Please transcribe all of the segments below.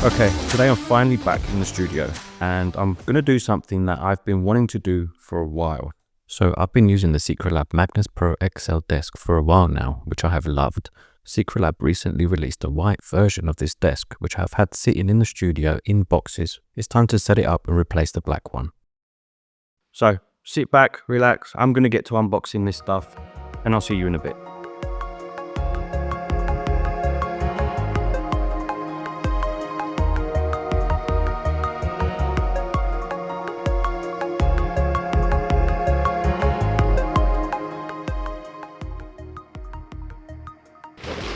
Okay, today I'm finally back in the studio and I'm going to do something that I've been wanting to do for a while. So I've been using the Secretlab Magnus Pro XL desk for a while now, which I have loved. Secretlab recently released a white version of this desk, which I've had sitting in the studio in boxes. It's time to set it up and replace the black one. So sit back, relax, I'm going to get to unboxing this stuff and I'll see you in a bit.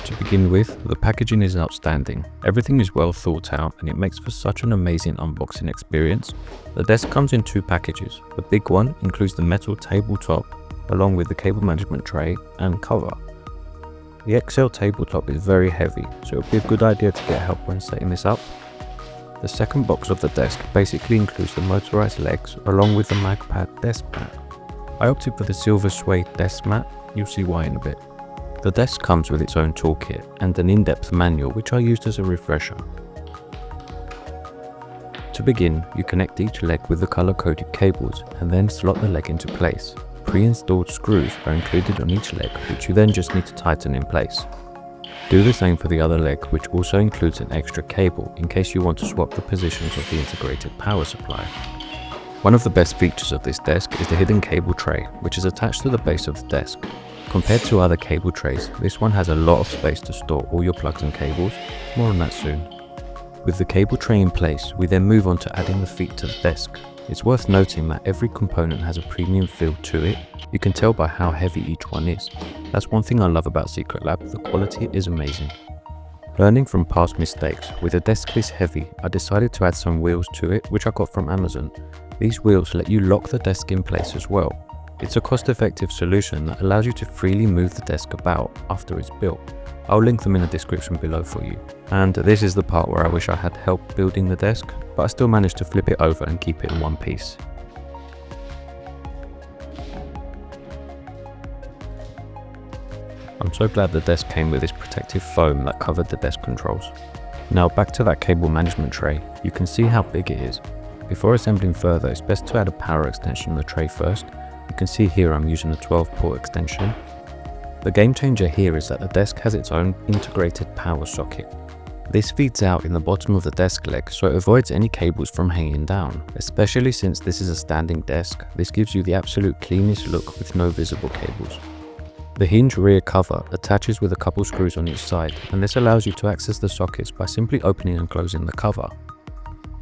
To begin with, the packaging is outstanding. Everything is well thought out and it makes for such an amazing unboxing experience. The desk comes in two packages. The big one includes the metal tabletop along with the cable management tray and cover. The XL tabletop is very heavy, so it would be a good idea to get help when setting this up. The second box of the desk basically includes the motorized legs along with the MagPad desk mat. I opted for the silver suede desk mat, you'll see why in a bit. The desk comes with its own toolkit and an in-depth manual which I used as a refresher. To begin, you connect each leg with the color-coded cables and then slot the leg into place. Pre-installed screws are included on each leg which you then just need to tighten in place. Do the same for the other leg, which also includes an extra cable in case you want to swap the positions of the integrated power supply. One of the best features of this desk is the hidden cable tray, which is attached to the base of the desk. Compared to other cable trays, this one has a lot of space to store all your plugs and cables. More on that soon. With the cable tray in place, we then move on to adding the feet to the desk. It's worth noting that every component has a premium feel to it. You can tell by how heavy each one is. That's one thing I love about Secretlab, the quality is amazing. Learning from past mistakes, with a desk this heavy, I decided to add some wheels to it, which I got from Amazon. These wheels let you lock the desk in place as well. It's a cost-effective solution that allows you to freely move the desk about after it's built. I'll link them in the description below for you. And this is the part where I wish I had help building the desk, but I still managed to flip it over and keep it in one piece. I'm so glad the desk came with this protective foam that covered the desk controls. Now back to that cable management tray, you can see how big it is. Before assembling further, it's best to add a power extension on the tray first. You can see here I'm using a 12-port extension. The game changer here is that the desk has its own integrated power socket. This feeds out in the bottom of the desk leg, so it avoids any cables from hanging down. Especially since this is a standing desk, this gives you the absolute cleanest look with no visible cables. The hinge rear cover attaches with a couple screws on each side, and this allows you to access the sockets by simply opening and closing the cover.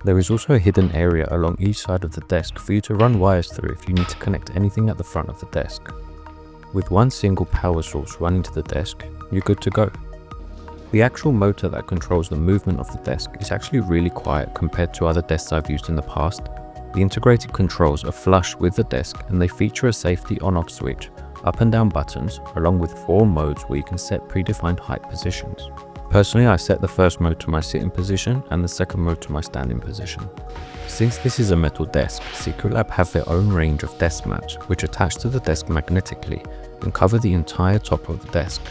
There is also a hidden area along each side of the desk for you to run wires through if you need to connect anything at the front of the desk. With one single power source running to the desk, you're good to go. The actual motor that controls the movement of the desk is actually really quiet compared to other desks I've used in the past. The integrated controls are flush with the desk and they feature a safety on-off switch, up and down buttons, along with 4 modes where you can set predefined height positions. Personally, I set the first mode to my sitting position and the second mode to my standing position. Since this is a metal desk, Secretlab have their own range of desk mats which attach to the desk magnetically and cover the entire top of the desk.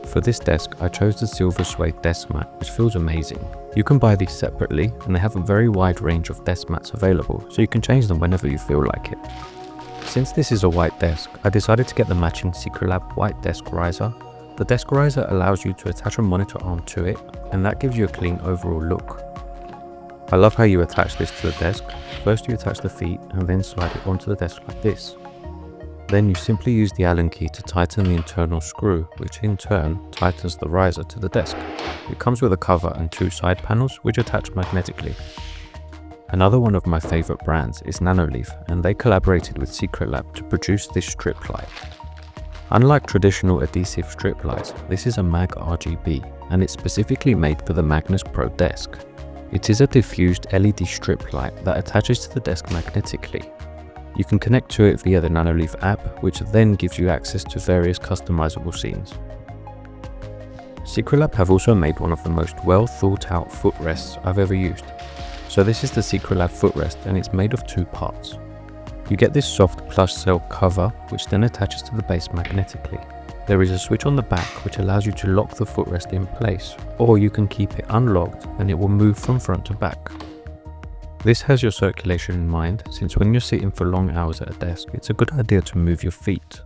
For this desk, I chose the silver suede desk mat, which feels amazing. You can buy these separately and they have a very wide range of desk mats available, so you can change them whenever you feel like it. Since this is a white desk, I decided to get the matching Secretlab white desk riser. The desk riser allows you to attach a monitor arm to it, and that gives you a clean overall look. I love how you attach this to the desk. First you attach the feet and then slide it onto the desk like this. Then you simply use the Allen key to tighten the internal screw, which in turn tightens the riser to the desk. It comes with a cover and 2 side panels which attach magnetically. Another one of my favorite brands is Nanoleaf, and they collaborated with Secretlab to produce this strip light. Unlike traditional adhesive strip lights, this is a MAGRGB and it's specifically made for the Magnus Pro desk. It is a diffused LED strip light that attaches to the desk magnetically. You can connect to it via the Nanoleaf app, which then gives you access to various customizable scenes. Secretlab have also made one of the most well thought out footrests I've ever used. So this is the Secretlab footrest and it's made of 2 parts. You get this soft plush cell cover which then attaches to the base magnetically. There is a switch on the back which allows you to lock the footrest in place, or you can keep it unlocked and it will move from front to back. This has your circulation in mind, since when you're sitting for long hours at a desk, it's a good idea to move your feet.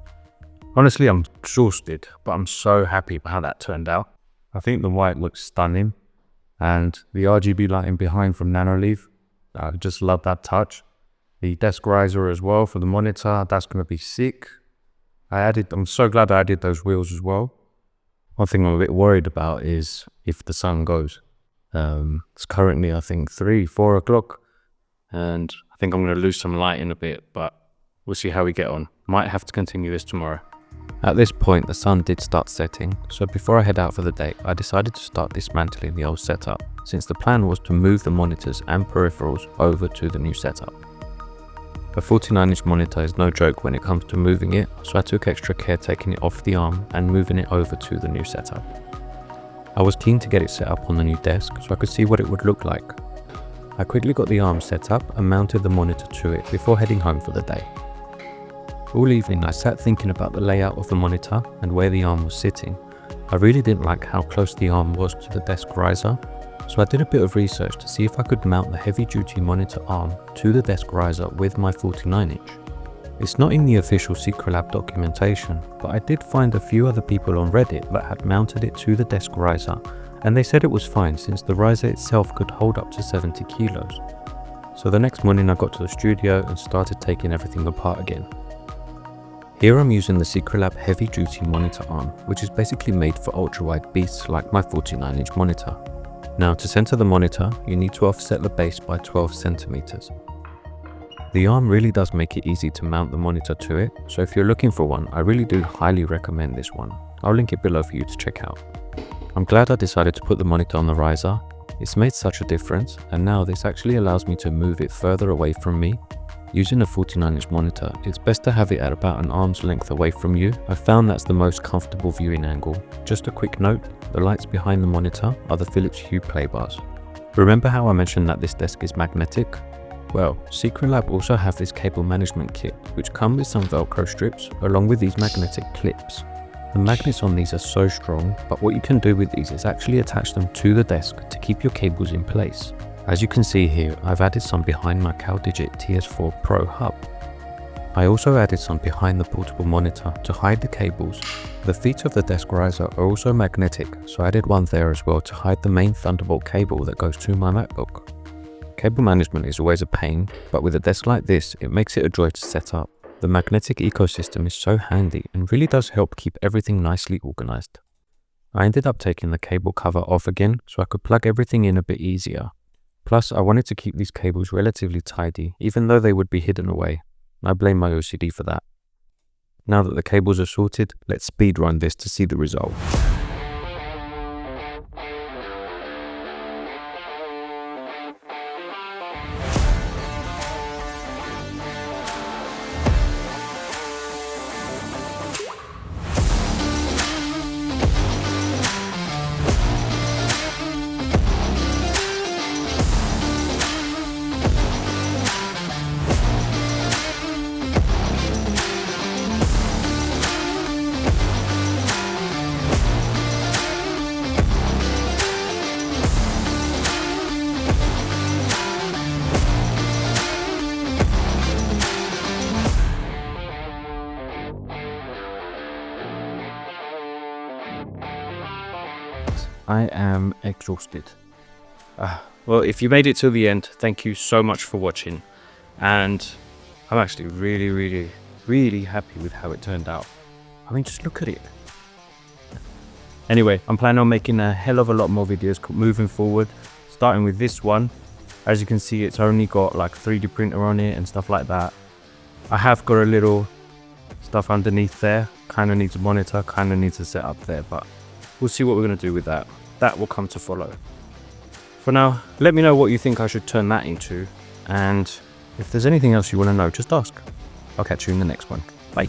Honestly, I'm exhausted, but I'm so happy about how that turned out. I think the white looks stunning, and the RGB lighting behind from Nanoleaf, I just love that touch. The desk riser as well for the monitor, that's going to be sick. I'm so glad I added those wheels as well. One thing I'm a bit worried about is if the sun goes. It's currently, I think, 3-4 o'clock, and I think I'm going to lose some light in a bit, but we'll see how we get on. Might have to continue this tomorrow. At this point, the sun did start setting, so before I head out for the day, I decided to start dismantling the old setup, since the plan was to move the monitors and peripherals over to the new setup. A 49-inch monitor is no joke when it comes to moving it, so I took extra care taking it off the arm and moving it over to the new setup. I was keen to get it set up on the new desk so I could see what it would look like. I quickly got the arm set up and mounted the monitor to it before heading home for the day. All evening I sat thinking about the layout of the monitor and where the arm was sitting. I really didn't like how close the arm was to the desk riser, so I did a bit of research to see if I could mount the heavy duty monitor arm to the desk riser with my 49-inch. It's not in the official Secretlab documentation, but I did find a few other people on Reddit that had mounted it to the desk riser, and they said it was fine since the riser itself could hold up to 70 kilos. So the next morning I got to the studio and started taking everything apart again. Here I'm using the Secretlab heavy duty monitor arm, which is basically made for ultra-wide beasts like my 49-inch monitor. Now to center the monitor, you need to offset the base by 12 centimeters. The arm really does make it easy to mount the monitor to it, so if you're looking for one, I really do highly recommend this one. I'll link it below for you to check out. I'm glad I decided to put the monitor on the riser. It's made such a difference, and now this actually allows me to move it further away from me. Using a 49-inch monitor, it's best to have it at about an arm's length away from you. I found that's the most comfortable viewing angle. Just a quick note, the lights behind the monitor are the Philips Hue play bars. Remember how I mentioned that this desk is magnetic? Well, Secretlab also have this cable management kit, which come with some Velcro strips along with these magnetic clips. The magnets on these are so strong, but what you can do with these is actually attach them to the desk to keep your cables in place. As you can see here, I've added some behind my CalDigit TS4 Pro hub. I also added some behind the portable monitor to hide the cables. The feet of the desk riser are also magnetic, so I added one there as well to hide the main Thunderbolt cable that goes to my MacBook. Cable management is always a pain, but with a desk like this, it makes it a joy to set up. The magnetic ecosystem is so handy and really does help keep everything nicely organized. I ended up taking the cable cover off again so I could plug everything in a bit easier. Plus, I wanted to keep these cables relatively tidy, even though they would be hidden away. I blame my OCD for that. Now that the cables are sorted, let's speedrun this to see the result. I am exhausted. Well, if you made it till the end, thank you so much for watching. And I'm actually really happy with how it turned out. I mean, just look at it. Anyway, I'm planning on making a hell of a lot more videos moving forward, starting with this one. As you can see, it's only got like 3D printer on it and stuff like that. I have got a little stuff underneath there. Kind of needs a monitor, kind of needs a setup there, but we'll see what we're going to do with that. That will come to follow. For now, let me know what you think I should turn that into. And if there's anything else you want to know, just ask. I'll catch you in the next one. Bye.